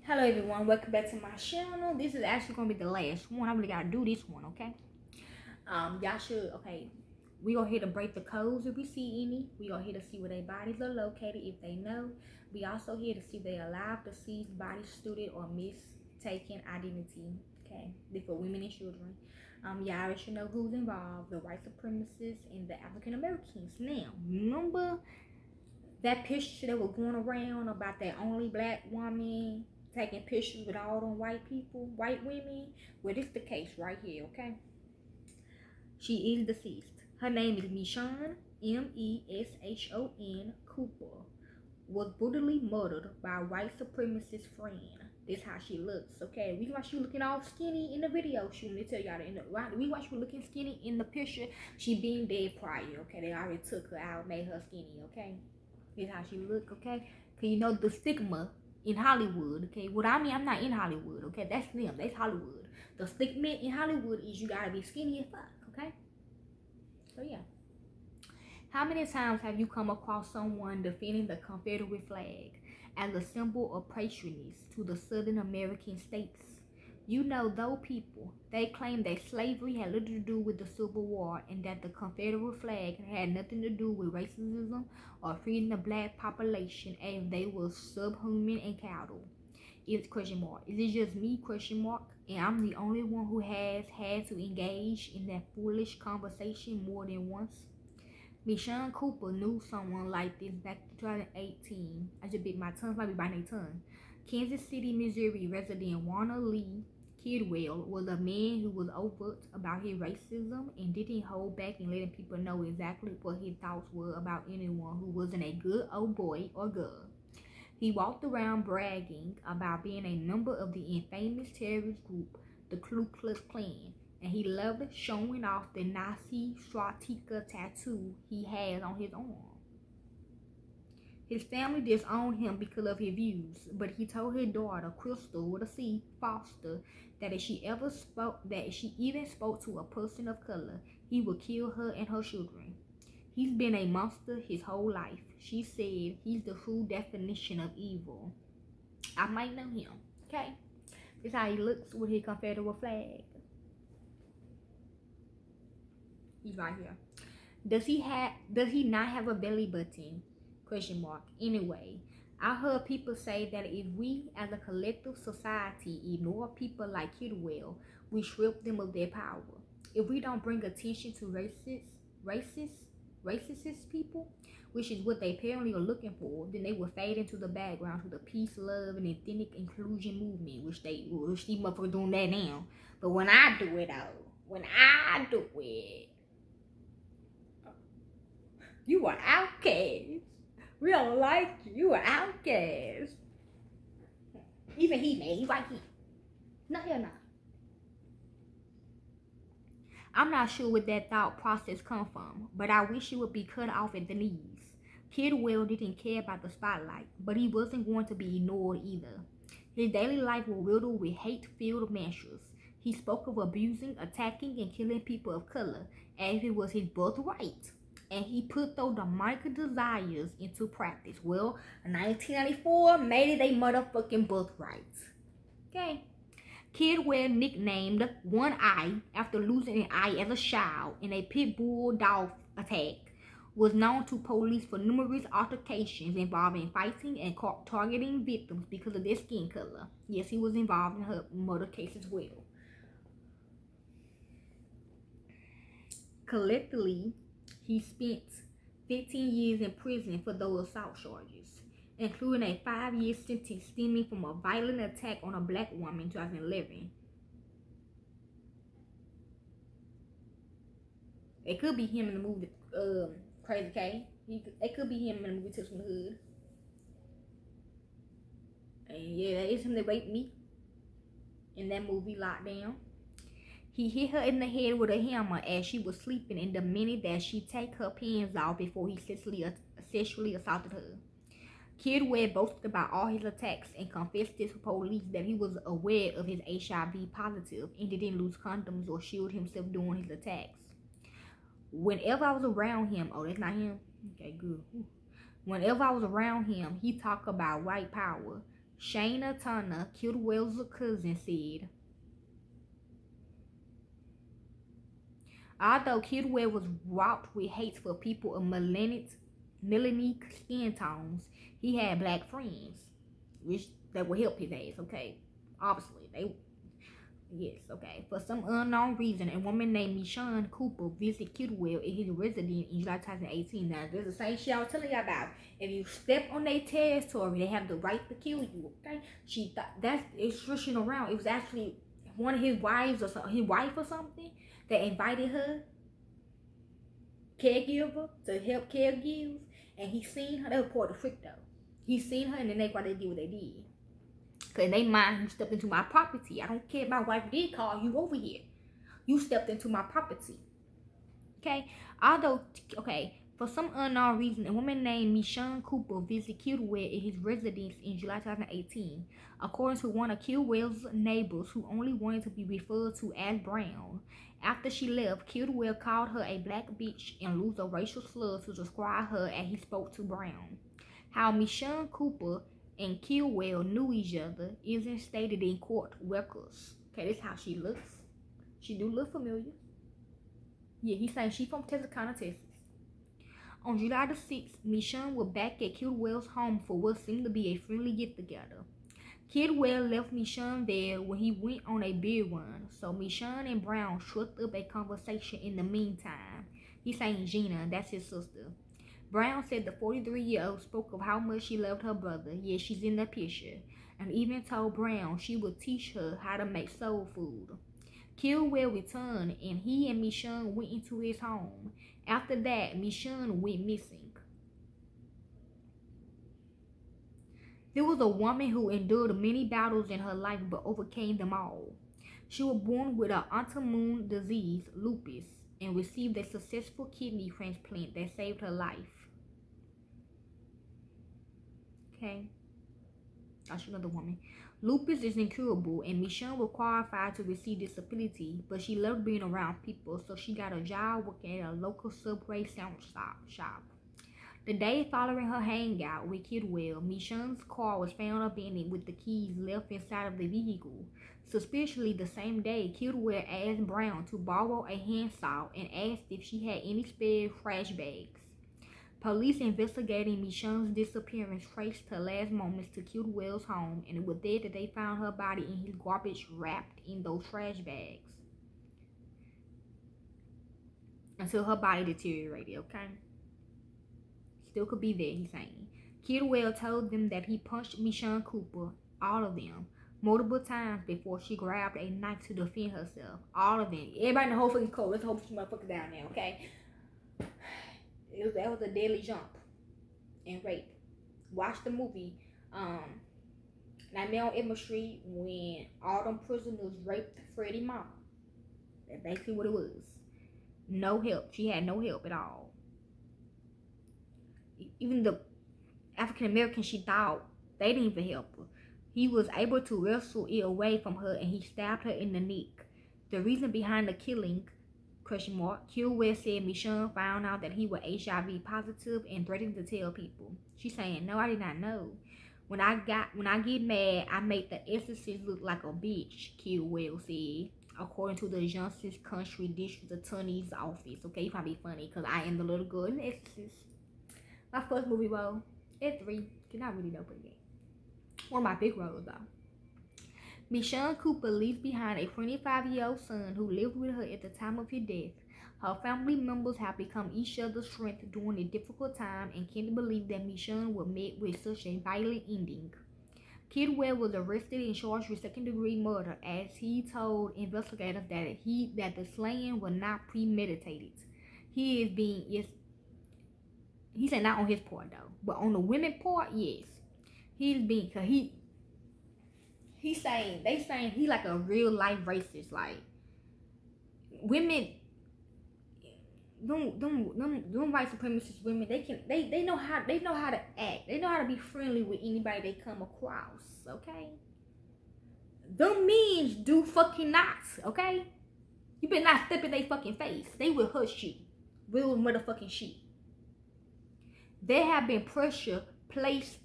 Hello everyone, welcome back to my channel. This is actually gonna be the last one. I really gotta do this one, okay? Y'all should, okay. We are here to break the codes if we see any. We are here to see where their bodies are located if they know. We also here to see if they alive, deceased, body student, or mistaken identity. Okay, this for women and children. Y'all should know who's involved: the white supremacists and the African Americans. Now, remember that picture that was going around about that only black woman taking pictures with all them white people, white women? Well, this is the case right here, okay? She is deceased. Her name is Meshon, M-E-S-H-O-N Cooper. Was brutally murdered by a white supremacist friend. This how she looks, okay? We watch you looking all skinny in the video. She want to tell y'all that we watch you looking skinny in the picture. She been dead prior, okay? They already took her out, made her skinny, okay? This how she look, okay? Cause you know the stigma in Hollywood, okay? What I mean, I'm not in Hollywood, okay? That's them, that's Hollywood. The stigma in Hollywood is you gotta be skinny as fuck, okay? So yeah. How many times have you come across someone defending the Confederate flag as a symbol of patronage to the Southern American states? You know, those people, they claim that slavery had little to do with the Civil War and that the Confederate flag had nothing to do with racism or freeing the black population, and they were subhuman and cattle. It's question mark. Is it just me, question mark? And I'm the only one who has had to engage in that foolish conversation more than once? Meshon Cooper knew someone like this back in 2018. I just bit my tongue, might be biting their tongue. Kansas City, Missouri resident Warner Lee Kidwell was a man who was overt about his racism and didn't hold back in letting people know exactly what his thoughts were about anyone who wasn't a good old boy or girl. He walked around bragging about being a member of the infamous terrorist group, the Ku Klux Klan, and he loved showing off the Nazi swastika tattoo he has on his arm. His family disowned him because of his views, but he told his daughter, Crystal with a C, Foster, that if she even spoke to a person of color, he would kill her and her children. He's been a monster his whole life. She said he's the true definition of evil. I might know him, okay? This is how he looks with his Confederate flag. He's right here. Does he not have a belly button? Question mark. Anyway, I heard people say that if we as a collective society ignore people like Kidwell, we strip them of their power. If we don't bring attention to racist people, which is what they apparently are looking for, then they will fade into the background to the peace, love, and ethnic inclusion movement, which these motherfuckers doing that now. But when I do it, you are outcast. We don't like you. You are outcast. Even he made. He's like he. No, hell no. I'm not sure where that thought process come from, but I wish it would be cut off at the knees. Kidwell didn't care about the spotlight, but he wasn't going to be ignored either. His daily life was riddled with hate-filled mantras. He spoke of abusing, attacking, and killing people of color as if it was his birthright. And he put those demonic desires into practice. Well, in 1994 made it a motherfucking birthright. Okay. Kidwell, nicknamed One Eye after losing an eye as a child in a pit bull dog attack, was known to police for numerous altercations involving fighting and targeting victims because of their skin color. Yes, he was involved in her murder case as well. Collectively, he spent 15 years in prison for those assault charges, including a 5-year sentence stemming from a violent attack on a black woman in 2011. It could be him in the movie Crazy K. It could be him in the movie Tales from the Hood. And yeah, that is him that raped me in that movie Lockdown. He hit her in the head with a hammer as she was sleeping and demanded that she take her pants off before he sexually assaulted her. Kidwell boasted about all his attacks and confessed to police that he was aware of his HIV positive and didn't lose condoms or shield himself during his attacks. Whenever I was around him, oh, that's not him? Okay, good. Whenever I was around him, he talked about white power, Shayna Turner, Kidwell's cousin, said. Although Kidwell was wrought with hate for people of melanin skin tones, he had black friends, which that would help his ass, okay? Obviously, yes, okay. For some unknown reason, a woman named Meshon Cooper visited Kidwell in his residence in July 2018. Now, this is the same shit I was telling y'all about. If you step on their territory, they have the right to kill you, okay? She thought that's switching around. It was actually one of his wives or something, his wife or something, that invited her, caregiver, to help caregive, and he seen her. They were part of the freak though. He seen her, and then that's why they did what they did. Cause in they mind, you stepped into my property. I don't care if my wife did call you over here. You stepped into my property. Okay? Although, okay, for some unknown reason, a woman named Meshon Cooper visited Kidwell in his residence in July 2018. According to one of Kidwell's neighbors who only wanted to be referred to as Brown. After she left, Kidwell called her a black bitch and used a racial slur to describe her as he spoke to Brown. How Meshon Cooper and Kidwell knew each other isn't stated in court records. Okay, this is how she looks. She do look familiar. Yeah, he's saying she from Texarkana, Texas. On July the 6th, Meshon was back at Kidwell's home for what seemed to be a friendly get-together. Kidwell left Meshon there when he went on a beer run, so Meshon and Brown struck up a conversation in the meantime. He's saying Gina, that's his sister. Brown said the 43-year-old spoke of how much she loved her brother, yes, she's in the picture, and even told Brown she would teach her how to make soul food. Kidwell returned, and he and Meshon went into his home. After that, Meshon went missing. There was a woman who endured many battles in her life but overcame them all. She was born with an autoimmune disease, lupus, and received a successful kidney transplant that saved her life. Okay. That's another woman. Lupus is incurable, and Meshon was qualified to receive disability, but she loved being around people, so she got a job working at a local Subway sandwich shop. The day following her hangout with Kidwell, Meshon's car was found abandoned with the keys left inside of the vehicle. Suspiciously, the same day, Kidwell asked Brown to borrow a handsaw and asked if she had any spare trash bags. Police investigating Meshon's disappearance traced her last moments to Kidwell's home, and it was there that they found her body in his garbage wrapped in those trash bags. Until her body deteriorated, okay? Still could be there, he's saying. Kidwell told them that he punched Meshon Cooper, all of them, multiple times before she grabbed a knife to defend herself. All of them. Everybody in the whole fucking cold. Let's hope this motherfucker down there, okay? That was a deadly jump and rape. Watch the movie Nightmare on Elm Street when all them prisoners raped Freddie mama. That's basically what it was. No help. She had no help at all. Even the African American she thought, they didn't even help her. He was able to wrestle it away from her, and he stabbed her in the neck. The reason behind the killing, Kidwell said Meshon found out that he was HIV positive and threatened to tell people. She's saying, no, I did not know. When I get mad, I make the exorcist look like a bitch, Kidwell said, according to the Johnson Country District Attorney's Office. Okay, you probably funny because I am the little girl in the exorcist. My first movie role at 3. Did not really know pretty good. One of my big roles though. Meshon Cooper leaves behind a 25-year-old son who lived with her at the time of his death. Her family members have become each other's strength during a difficult time and can't believe that Meshon was met with such a violent ending. Kidwell was arrested and charged with second-degree murder, as he told investigators that the slaying was not premeditated. He said not on his part though, but on the women part, yes. They saying he like a real life racist. Like women, them white supremacist women, they know how to act. They know how to be friendly with anybody they come across. Okay, them means do fucking not. Okay, you better not step in their fucking face. They will hurt you, real motherfucking shit. There have been pressure placed.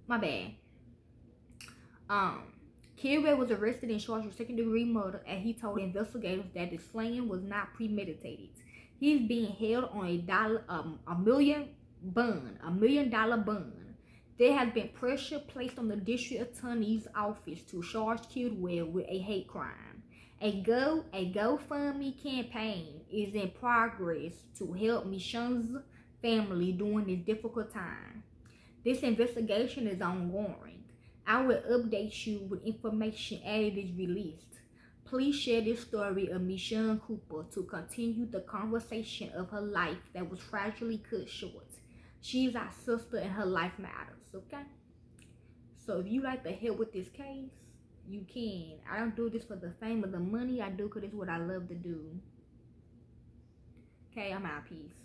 My bad. Kilray was arrested and charged with second-degree murder, and he told investigators that the slaying was not premeditated. He's being held on a million dollar bond. There has been pressure placed on the district attorney's office to charge Kilray with a hate crime. A GoFundMe campaign is in progress to help Meshon's family during this difficult time. This investigation is ongoing. I will update you with information as it is released. Please share this story of Meshon Cooper to continue the conversation of her life that was tragically cut short. She's our sister and her life matters, okay? So if you like to help with this case, you can. I don't do this for the fame or the money. I do because it's what I love to do. Okay, I'm out. Peace.